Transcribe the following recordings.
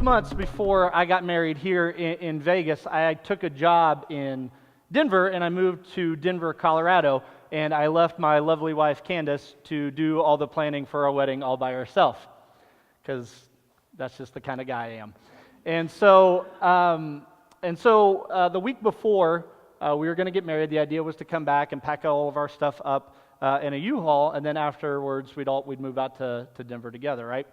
months before I got married here in Vegas, I took a job in Denver, and I moved to Denver, Colorado, and I left my lovely wife, Candace, to do all the planning for our wedding all by herself, because that's just the kind of guy I am. And so the week before we were going to get married, the idea was to come back and pack all of our stuff up in a U-Haul, and then afterwards we'd move out to Denver together, right?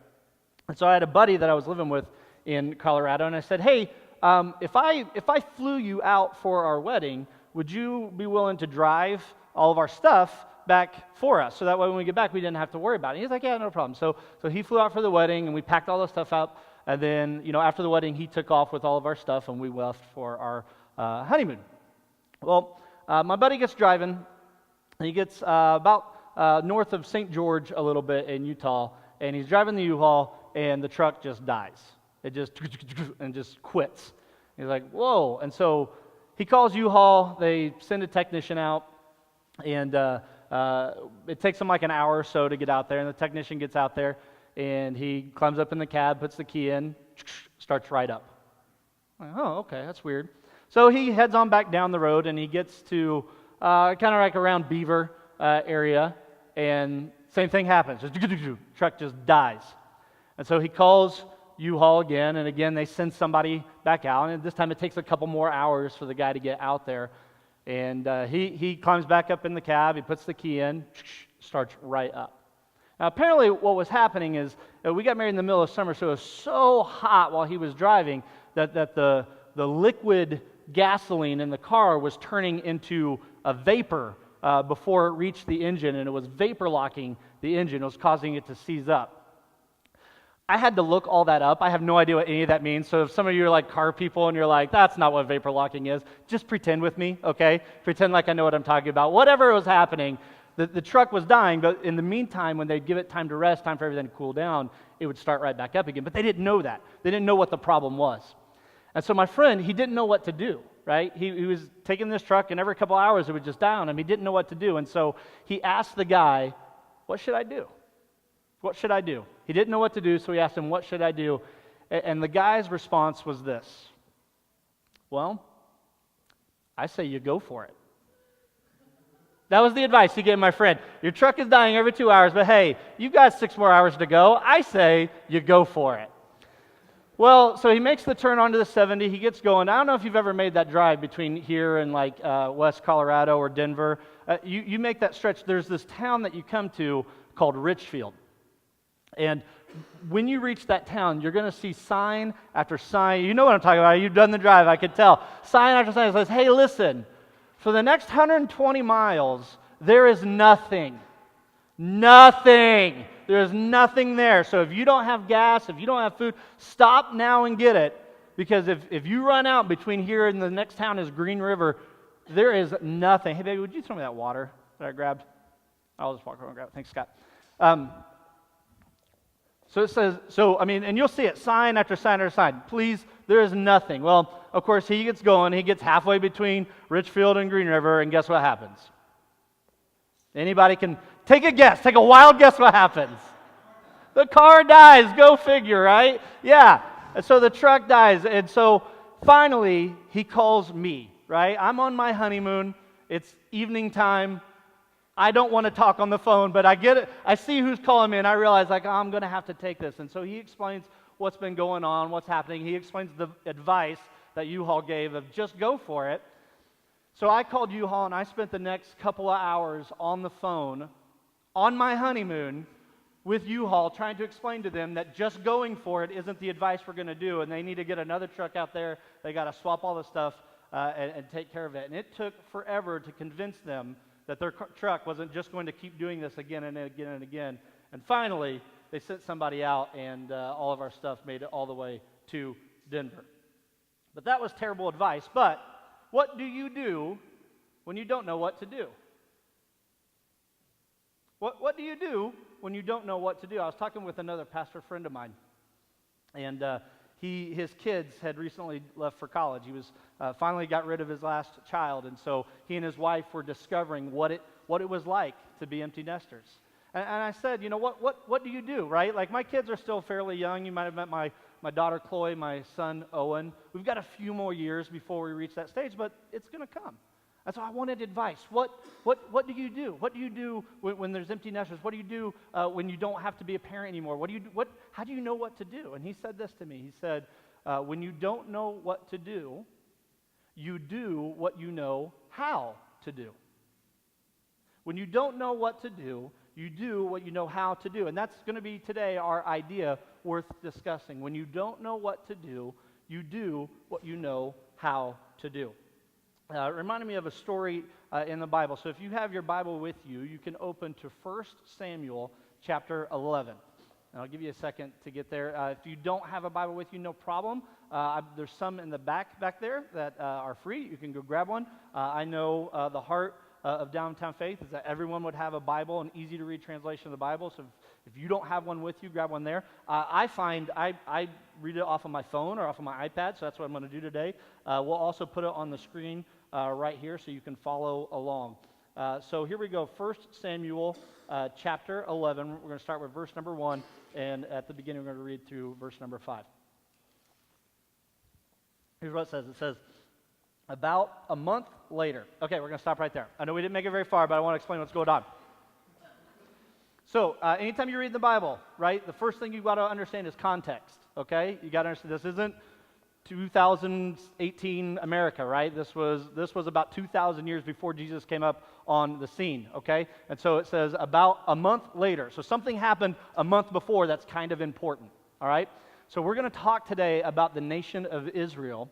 And so I had a buddy that I was living with in Colorado, and I said, hey, if I flew you out for our wedding, would you be willing to drive all of our stuff back for us? So that way when we get back, we didn't have to worry about it. He's like, yeah, no problem. So he flew out for the wedding, and we packed all the stuff up, and then, after the wedding, he took off with all of our stuff, and we left for our honeymoon. Well, my buddy gets driving. He gets about north of St. George a little bit in Utah, and he's driving the U-Haul, and the truck just dies. It just quits. He's like, whoa. And so he calls U-Haul. They send a technician out, and it takes him like an hour or so to get out there, and the technician gets out there, and he climbs up in the cab, puts the key in, starts right up. I'm like, oh, okay, that's weird. So he heads on back down the road, and he gets to kind of like around Beaver area, and same thing happens. Truck just dies. And so he calls U-Haul again, and again they send somebody back out, and this time it takes a couple more hours for the guy to get out there. And he climbs back up in the cab, he puts the key in, starts right up. Now apparently what was happening is we got married in the middle of summer, so it was so hot while he was driving that the liquid gasoline in the car was turning into a vapor before it reached the engine, and it was vapor locking the engine. It was causing it to seize up. I had to look all that up. I have no idea what any of that means. So if some of you are like car people and you're like, that's not what vapor locking is, just pretend with me, okay? Pretend like I know what I'm talking about. Whatever was happening, the truck was dying, but in the meantime, when they'd give it time to rest, time for everything to cool down, it would start right back up again. But they didn't know that. They didn't know what the problem was. And so my friend, he didn't know what to do, right? He was taking this truck, and every couple hours it would just die on him. He didn't know what to do. And so he asked the guy, what should I do? What should I do? He didn't know what to do, so he asked him, what should I do? And the guy's response was this: well, I say you go for it. That was the advice he gave my friend. Your truck is dying every 2 hours, but hey, you've got 6 more hours to go. I say you go for it. Well, so he makes the turn onto the 70. He gets going. I don't know if you've ever made that drive between here and like West Colorado or Denver. You make that stretch. There's this town that you come to called Richfield. And when you reach that town, you're going to see sign after sign. You know what I'm talking about. You've done the drive, I could tell. Sign after sign that says, hey, listen, for the next 120 miles, there is nothing. Nothing. There is nothing there. So if you don't have gas, if you don't have food, stop now and get it. Because if you run out between here and the next town is Green River, there is nothing. Hey, baby, would you throw me that water that I grabbed? I'll just walk over and grab it. Thanks, Scott. So it says, and you'll see it, sign after sign after sign. Please, there is nothing. Well, of course, he gets going. He gets halfway between Richfield and Green River, and guess what happens? Anybody can take a guess. Take a wild guess what happens. The car dies. Go figure, right? Yeah. And so the truck dies. And so finally, he calls me, right? I'm on my honeymoon. It's evening time. I don't want to talk on the phone, but I get it. I see who's calling me, and I realize, like, I'm going to have to take this. And so he explains what's been going on, what's happening. He explains the advice that U-Haul gave of just go for it. So I called U-Haul, and I spent the next couple of hours on the phone on my honeymoon with U-Haul trying to explain to them that just going for it isn't the advice we're going to do, and they need to get another truck out there. They got to swap all the stuff and take care of it. And it took forever to convince them that their truck wasn't just going to keep doing this again and again and again. And finally, they sent somebody out, and all of our stuff made it all the way to Denver. But that was terrible advice. But what do you do when you don't know what to do? What do you do when you don't know what to do? I was talking with another pastor friend of mine, and his kids had recently left for college. He was finally got rid of his last child, and so he and his wife were discovering what it was like to be empty nesters. And I said, what do you do, right? Like, my kids are still fairly young. You might have met my my daughter Chloe, my son Owen. We've got a few more years before we reach that stage, but it's going to come. And so I wanted advice. What do you do? What do you do when there's empty nesters? What do you do when you don't have to be a parent anymore? How do you know what to do? And he said this to me. He said, when you don't know what to do, you do what you know how to do. When you don't know what to do, you do what you know how to do. And that's going to be today our idea worth discussing. When you don't know what to do, you do what you know how to do. It reminded me of a story in the Bible. So if you have your Bible with you, you can open to 1 Samuel chapter 11. And I'll give you a second to get there. If you don't have a Bible with you, no problem. There's some in the back there that are free. You can go grab one. I know the heart of Downtown Faith is that everyone would have a Bible, an easy-to-read translation of the Bible. So if you don't have one with you, grab one there. I find I read it off of my phone or off of my iPad, so that's what I'm going to do today. We'll also put it on the screen right here so you can follow along. So here we go, 1 Samuel chapter 11. We're going to start with verse number 1, and at the beginning we're going to read through verse number 5. Here's what it says. It says, about a month later. Okay, we're going to stop right there. I know we didn't make it very far, but I want to explain what's going on. So, anytime you read the Bible, right, the first thing you've got to understand is context, okay? You got to understand this isn't 2018 America, right? This was about 2,000 years before Jesus came up on the scene, okay? And so it says about a month later. So something happened a month before that's kind of important, all right? So we're going to talk today about the nation of Israel.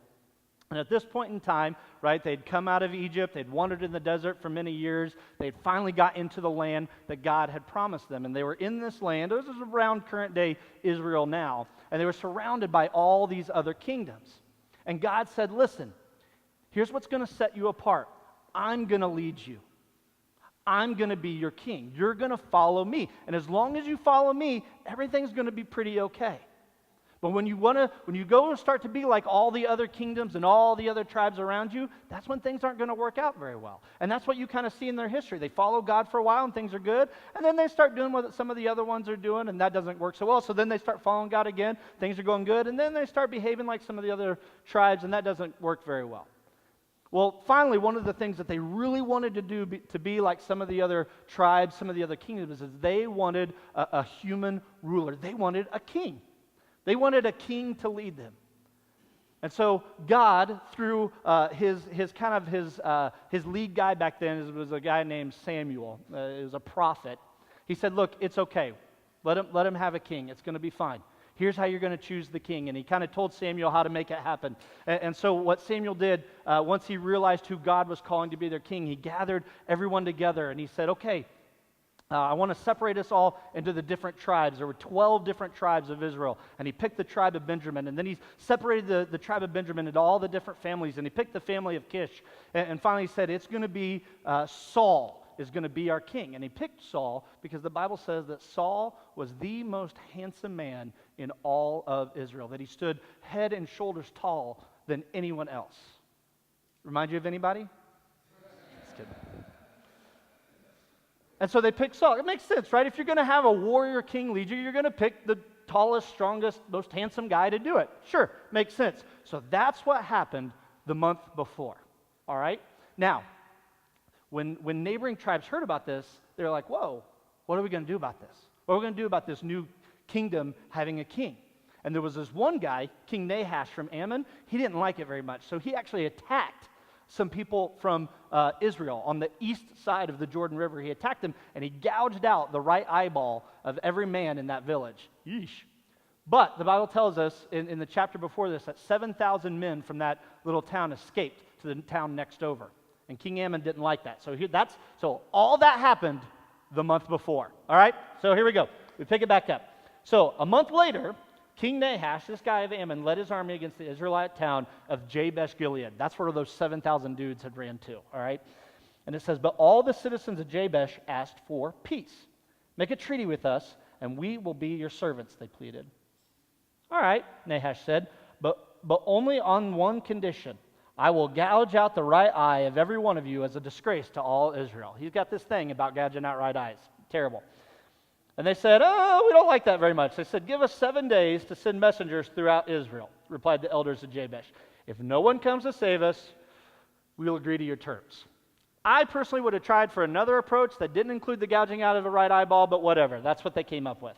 And at this point in time, right, they'd come out of Egypt, they'd wandered in the desert for many years, they'd finally got into the land that God had promised them. And they were in this land, this is around current-day Israel now, and they were surrounded by all these other kingdoms. And God said, listen, here's what's going to set you apart. I'm going to lead you. I'm going to be your king. You're going to follow me. And as long as you follow me, everything's going to be pretty okay. But when you go and start to be like all the other kingdoms and all the other tribes around you, that's when things aren't going to work out very well. And that's what you kind of see in their history. They follow God for a while and things are good, and then they start doing what some of the other ones are doing, and that doesn't work so well. So then they start following God again, things are going good, and then they start behaving like some of the other tribes, and that doesn't work very well. Well, finally, one of the things that they really wanted to do to be like some of the other tribes, some of the other kingdoms, is they wanted a human ruler. They wanted a king. They wanted a king to lead them. And so God, through his lead guy back then, was a guy named Samuel. He was a prophet. He said, look, it's okay. Let him have a king. It's going to be fine. Here's how you're going to choose the king. And he kind of told Samuel how to make it happen. And so what Samuel did, once he realized who God was calling to be their king, he gathered everyone together and he said, okay, I want to separate us all into the different tribes. There were 12 different tribes of Israel. And he picked the tribe of Benjamin. And then he separated the tribe of Benjamin into all the different families. And he picked the family of Kish. And finally he said, it's going to be Saul is going to be our king. And he picked Saul because the Bible says that Saul was the most handsome man in all of Israel. That he stood head and shoulders tall than anyone else. Remind you of anybody? Just kidding. And so they picked Saul. It makes sense, right? If you're going to have a warrior king lead you, you're going to pick the tallest, strongest, most handsome guy to do it. Sure, makes sense. So that's what happened the month before, all right? Now, when neighboring tribes heard about this, they're like, whoa, what are we going to do about this? What are we going to do about this new kingdom having a king? And there was this one guy, King Nahash from Ammon. He didn't like it very much, so he actually attacked some people from Israel on the east side of the Jordan River. He attacked them, and he gouged out the right eyeball of every man in that village. Yeesh. But the Bible tells us in the chapter before this that 7,000 men from that little town escaped to the town next over. And King Ammon didn't like that. So all that happened the month before. All right? So here we go. We pick it back up. So a month later, King Nahash, this guy of Ammon, led his army against the Israelite town of Jabesh-Gilead. That's where those 7,000 dudes had ran to, all right? And it says, but all the citizens of Jabesh asked for peace. Make a treaty with us, and we will be your servants, they pleaded. All right, Nahash said, but only on one condition. I will gouge out the right eye of every one of you as a disgrace to all Israel. He's got this thing about gouging out right eyes. Terrible. And they said, "Oh, we don't like that very much." They said, "Give us 7 days to send messengers throughout Israel," replied the elders of Jabesh. "If no one comes to save us, we will agree to your terms." I personally would have tried for another approach that didn't include the gouging out of the right eyeball, but whatever. That's what they came up with.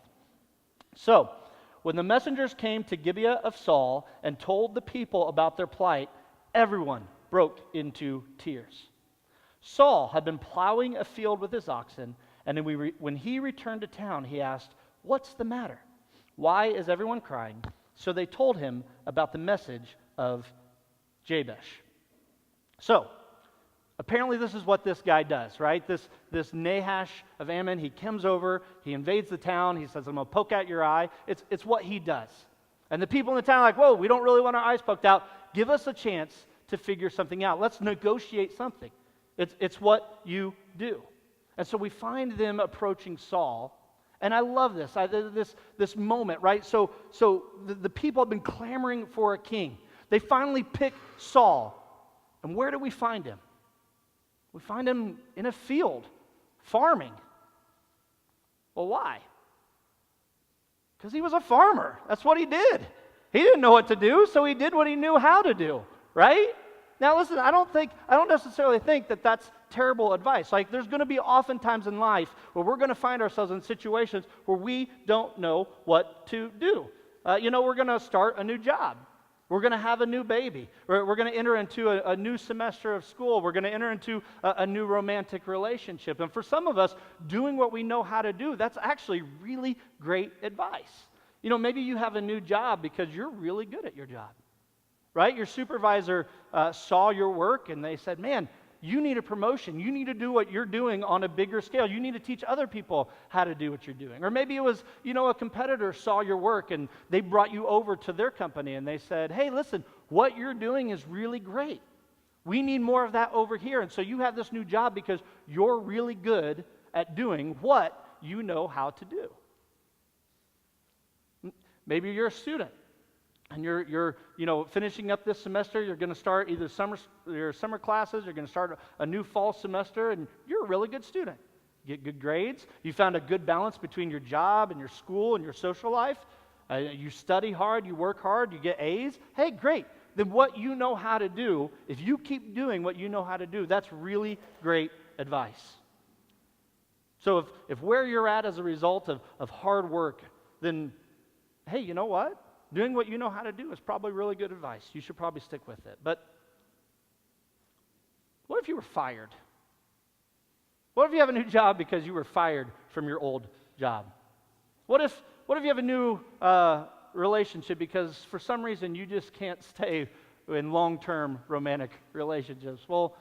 So, when the messengers came to Gibeah of Saul and told the people about their plight, everyone broke into tears. Saul had been plowing a field with his oxen, and when he returned to town, he asked, "What's the matter? Why is everyone crying?" So they told him about the message of Jabesh. So, apparently this is what this guy does, right? This Nahash of Ammon, he comes over, he invades the town, he says, "I'm going to poke out your eye." It's what he does. And the people in the town are like, "Whoa, we don't really want our eyes poked out. Give us a chance to figure something out. Let's negotiate something." It's what you do. And so we find them approaching Saul, and I love this, this moment, right? So the people have been clamoring for a king. They finally pick Saul. And where do we find him? We find him in a field, farming. Well, why? Because he was a farmer. That's what he did. He didn't know what to do, so he did what he knew how to do, right? Now listen, I don't necessarily think that that's terrible advice. Like, there's going to be oftentimes in life where we're going to find ourselves in situations where we don't know what to do. We're going to start a new job. We're going to have a new baby. We're going to enter into a new semester of school. We're going to enter into a new romantic relationship. And for some of us, doing what we know how to do, that's actually really great advice. Maybe you have a new job because you're really good at your job, right? Your supervisor saw your work and they said, "Man, you need a promotion. You need to do what you're doing on a bigger scale. You need to teach other people how to do what you're doing." Or maybe it was, a competitor saw your work and they brought you over to their company and they said, "Hey, listen, what you're doing is really great. We need more of that over here." And so you have this new job because you're really good at doing what you know how to do. Maybe you're a student. And you're finishing up this semester. You're going to start either your summer classes. You're going to start a new fall semester, and you're a really good student. You get good grades. You found a good balance between your job and your school and your social life. You study hard. You work hard. You get A's. Hey, great. Then what you know how to do, if you keep doing what you know how to do, that's really great advice. So if where you're at as a result of hard work, then hey, you know what? Doing what you know how to do is probably really good advice. You should probably stick with it. But what if you were fired? What if you have a new job because you were fired from your old job? What if you have a new relationship because for some reason you just can't stay in long-term romantic relationships? Well,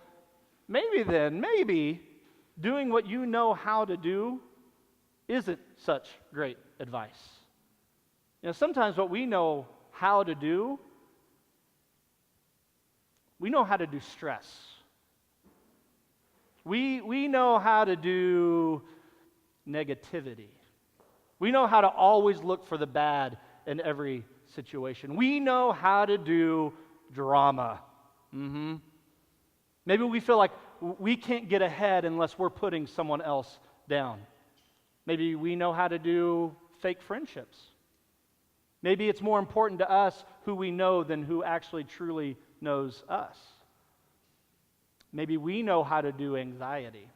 maybe doing what you know how to do isn't such great advice. Sometimes what we know how to do, we know how to do stress. We know how to do negativity. We know how to always look for the bad in every situation. We know how to do drama. Maybe we feel like we can't get ahead unless we're putting someone else down. Maybe we know how to do fake friendships. Maybe it's more important to us who we know than who actually truly knows us. Maybe we know how to do anxiety.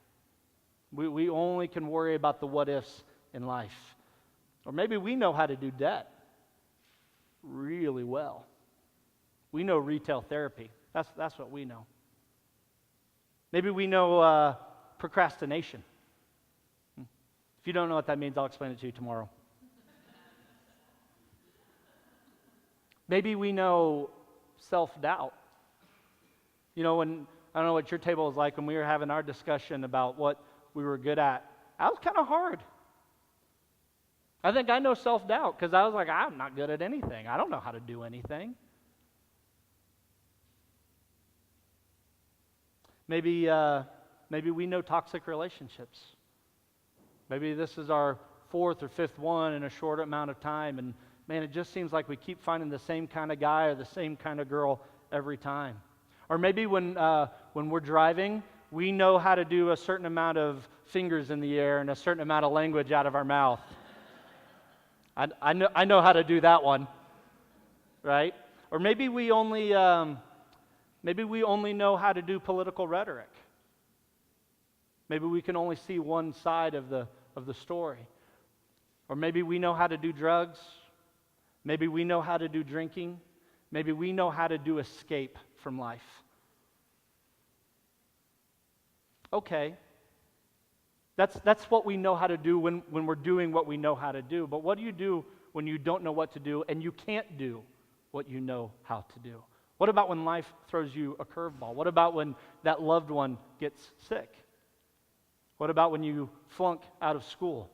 We only can worry about the what-ifs in life. Or maybe we know how to do debt really well. We know retail therapy. That's what we know. Maybe we know procrastination. If you don't know what that means, I'll explain it to you tomorrow. Maybe we know self-doubt. When I don't know what your table was like when we were having our discussion about what we were good at. That was kind of hard. I think I know self-doubt because I was like, I'm not good at anything. I don't know how to do anything. Maybe we know toxic relationships. Maybe this is our 4th or 5th one in a short amount of time, and man, it just seems like we keep finding the same kind of guy or the same kind of girl every time. Or maybe when we're driving, we know how to do a certain amount of fingers in the air and a certain amount of language out of our mouth. I know how to do that one, right? Or maybe we only know how to do political rhetoric. Maybe we can only see one side of the story. Or maybe we know how to do drugs. Maybe we know how to do drinking. Maybe we know how to do escape from life. Okay. That's what we know how to do when we're doing what we know how to do. But what do you do when you don't know what to do and you can't do what you know how to do? What about when life throws you a curveball? What about when that loved one gets sick? What about when you flunk out of school?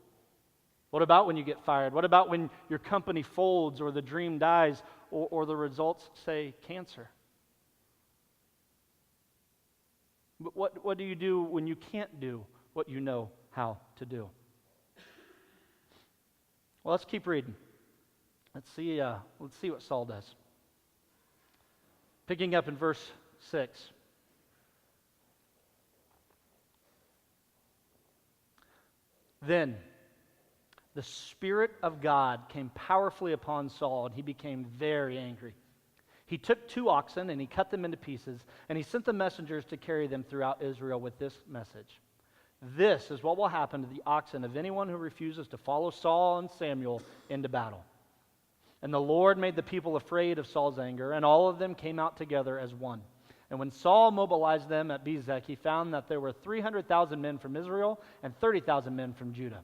What about when you get fired? What about when your company folds or the dream dies or the results say cancer? But what do you do when you can't do what you know how to do? Well, let's keep reading. Let's see what Saul does. Picking up in verse 6. Then the Spirit of God came powerfully upon Saul, and he became very angry. He took 2 oxen, and he cut them into pieces, and he sent the messengers to carry them throughout Israel with this message. This is what will happen to the oxen of anyone who refuses to follow Saul and Samuel into battle. And the Lord made the people afraid of Saul's anger, and all of them came out together as one. And when Saul mobilized them at Bezek, he found that there were 300,000 men from Israel and 30,000 men from Judah.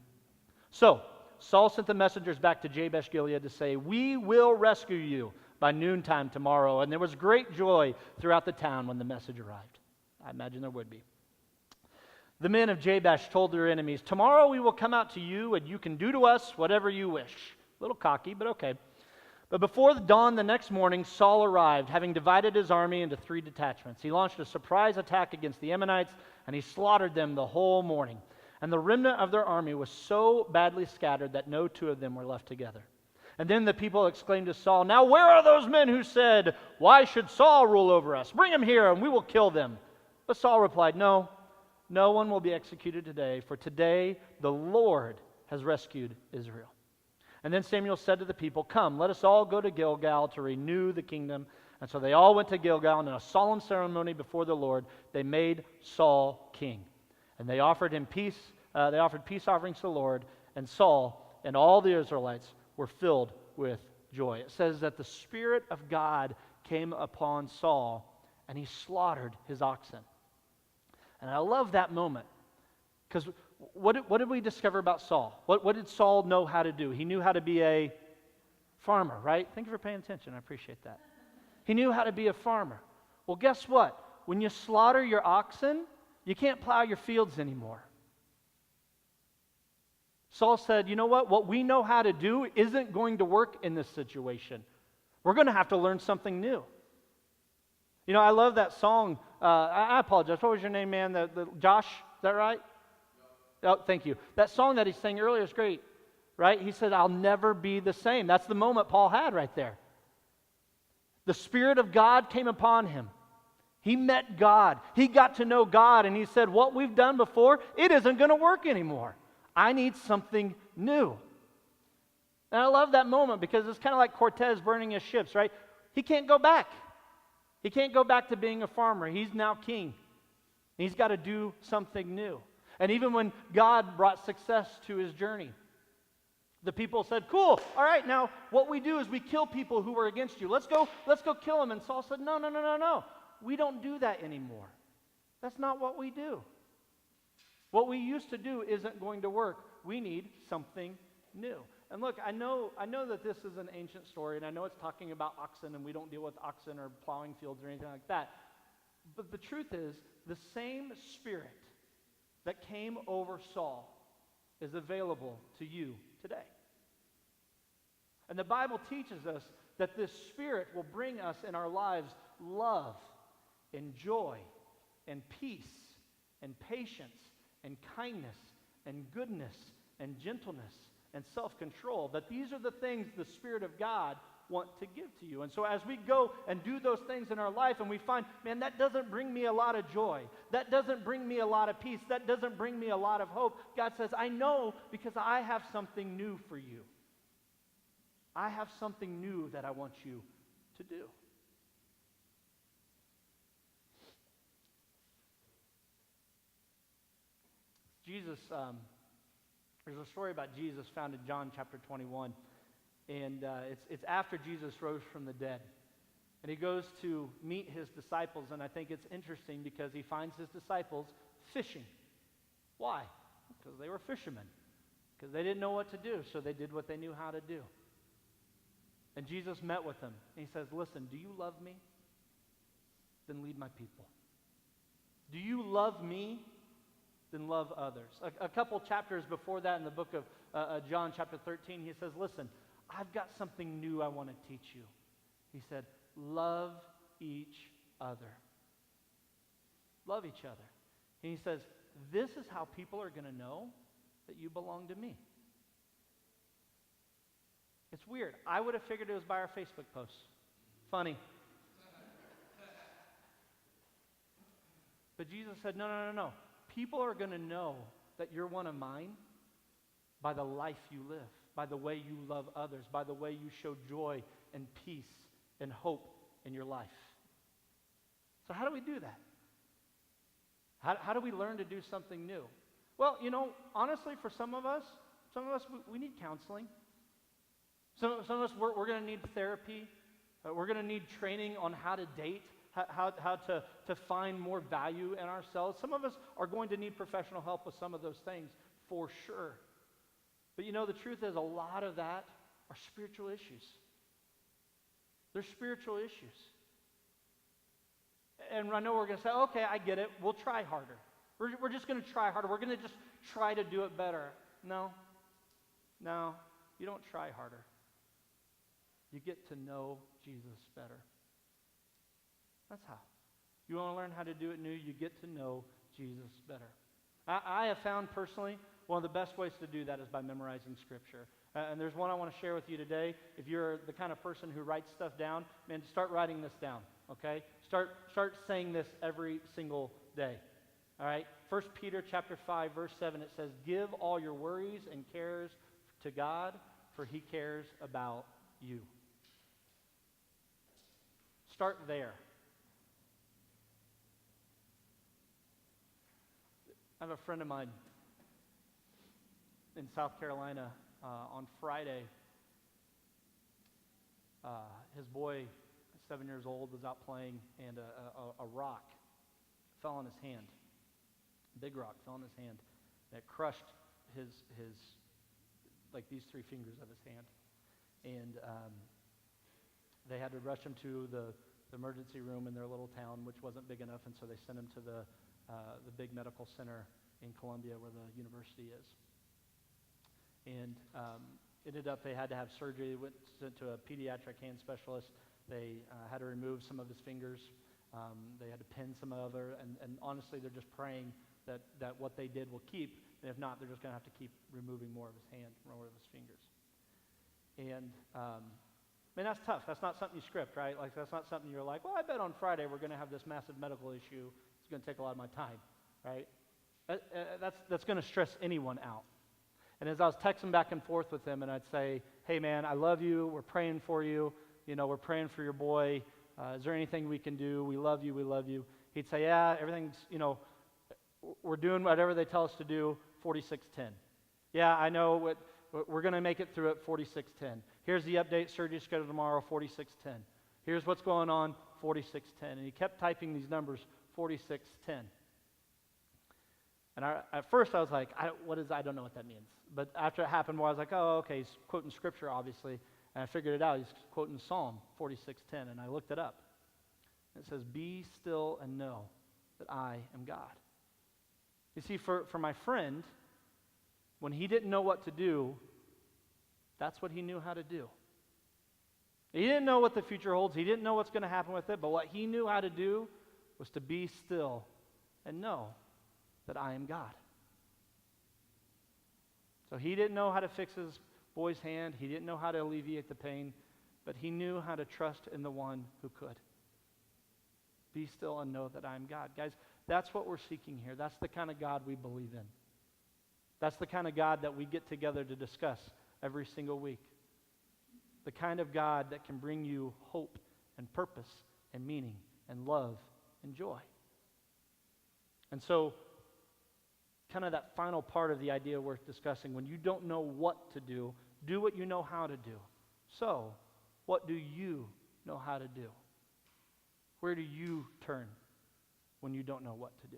So Saul sent the messengers back to Jabesh Gilead to say, "We will rescue you by noontime tomorrow." And there was great joy throughout the town when the message arrived. I imagine there would be. The men of Jabesh told their enemies, "Tomorrow we will come out to you, and you can do to us whatever you wish." A little cocky, but okay. But before the dawn the next morning, Saul arrived, having divided his army into 3 detachments. He launched a surprise attack against the Ammonites, and he slaughtered them the whole morning. And the remnant of their army was so badly scattered that no 2 of them were left together. And then the people exclaimed to Saul, "Now where are those men who said, 'Why should Saul rule over us? Bring them here, and we will kill them.'" But Saul replied, "No, no one will be executed today, for today the Lord has rescued Israel." And then Samuel said to the people, "Come, let us all go to Gilgal to renew the kingdom." And so they all went to Gilgal, and in a solemn ceremony before the Lord, they made Saul king. And they offered peace offerings to the Lord, and Saul and all the Israelites were filled with joy. It says that the Spirit of God came upon Saul, and he slaughtered his oxen. And I love that moment, because what did we discover about Saul? What did Saul know how to do? He knew how to be a farmer, right? Thank you for paying attention. I appreciate that. He knew how to be a farmer. Well, guess what? When you slaughter your oxen, you can't plow your fields anymore. Saul said, "You know what? What we know how to do isn't going to work in this situation. We're going to have to learn something new." You know, I love that song. I apologize. What was your name, man? Josh? Is that right? Oh, thank you. That song that he sang earlier is great, right? He said, "I'll never be the same." That's the moment Paul had right there. The Spirit of God came upon him. He met God. He got to know God, and he said, "What we've done before, it isn't going to work anymore. I need something new." And I love that moment because it's kind of like Cortez burning his ships, right? He can't go back. He can't go back to being a farmer. He's now king. He's got to do something new. And even when God brought success to his journey, the people said, "Cool, all right, now what we do is we kill people who were against you. Let's go kill them." And Saul said, No. We don't do that anymore. That's not what we do. What we used to do isn't going to work. We need something new. And look, I know that this is an ancient story, and I know it's talking about oxen, and we don't deal with oxen or plowing fields or anything like that. But the truth is, the same Spirit that came over Saul is available to you today. And the Bible teaches us that this Spirit will bring us in our lives love and joy and peace and patience and kindness and goodness and gentleness and self-control. That these are the things the Spirit of God want to give to you. And so as we go and do those things in our life and we find, man, that doesn't bring me a lot of joy. That doesn't bring me a lot of peace. That doesn't bring me a lot of hope. God says, I know, because I have something new for you. I have something new that I want you to do. Jesus, there's a story about Jesus found in John chapter 21. And it's after Jesus rose from the dead. And he goes to meet his disciples, and I think it's interesting because he finds his disciples fishing. Why? Because they were fishermen. Because they didn't know what to do, so they did what they knew how to do. And Jesus met with them, and he says, listen, do you love me? Then lead my people. Do you love me? Then love others. A couple chapters before that in the book of John chapter 13, he says, listen, I've got something new I want to teach you. He said, love each other. Love each other. And he says, this is how people are going to know that you belong to me. It's weird. I would have figured it was by our Facebook posts. Funny. But Jesus said, no. People are going to know that you're one of mine by the life you live, by the way you love others, by the way you show joy and peace and hope in your life. So how do we do that? How do we learn to do something new? Well, honestly, for some of us, we need counseling. Some of us, we're going to need therapy. We're going to need training on how to date, how to find more value in ourselves. Some of us are going to need professional help with some of those things, for sure. But the truth is, a lot of that are spiritual issues. They're spiritual issues. And I know we're going to say, okay, I get it. We'll try harder. We're just going to try harder. We're going to just try to do it better. No, you don't try harder. You get to know Jesus better. That's how. You want to learn how to do it new, you get to know Jesus better. I have found personally, one of the best ways to do that is by memorizing Scripture. And there's one I want to share with you today. If you're the kind of person who writes stuff down, man, start writing this down, okay? Start saying this every single day, all right? 1 Peter chapter 5, verse 7, it says, give all your worries and cares to God, for he cares about you. Start there. I have a friend of mine in South Carolina. On Friday, his boy, 7 years old, was out playing, and a rock fell on his hand. A big rock fell on his hand, and it crushed his like these 3 fingers of his hand. And they had to rush him to the emergency room in their little town, which wasn't big enough, and so they sent him to the big medical center in Columbia where the university is. And ended up, they had to have surgery. They went to a pediatric hand specialist. They had to remove some of his fingers. They had to pin some other, and honestly, they're just praying that what they did will keep, and if not, they're just going to have to keep removing more of his hand, more of his fingers. And, that's tough. That's not something you script, right? Like, that's not something you're like, well, I bet on Friday we're going to have this massive medical issue. It's going to take a lot of my time, right? That's going to stress anyone out. And as I was texting back and forth with him, and I'd say, hey, man, I love you. We're praying for you. We're praying for your boy. Is there anything we can do? We love you. We love you. He'd say, yeah, everything's, we're doing whatever they tell us to do, 4610. Yeah, I know. We're going to make it through at 4610. Here's the update. Surgery scheduled tomorrow, 4610. Here's what's going on, 4610. And he kept typing these numbers, 4610. And at first I was like, I don't know what that means. But after it happened more, I was like, oh, okay, he's quoting Scripture, obviously. And I figured it out. He's quoting Psalm 46:10, and I looked it up. It says, be still and know that I am God. You see, for my friend, when he didn't know what to do, that's what he knew how to do. He didn't know what the future holds. He didn't know what's going to happen with it. But what he knew how to do was to be still and know that I am God. So he didn't know how to fix his boy's hand. He didn't know how to alleviate the pain. but he knew how to trust in the one who could. Be still and know that I am God. Guys, that's what we're seeking here. That's the kind of God we believe in. That's the kind of God that we get together to discuss every single week. The kind of God that can bring you hope and purpose and meaning and love and joy. And so, kind of that final part of the idea worth discussing, when you don't know what to do what you know how to do. So, what do you know how to do? Where do you turn when you don't know what to do?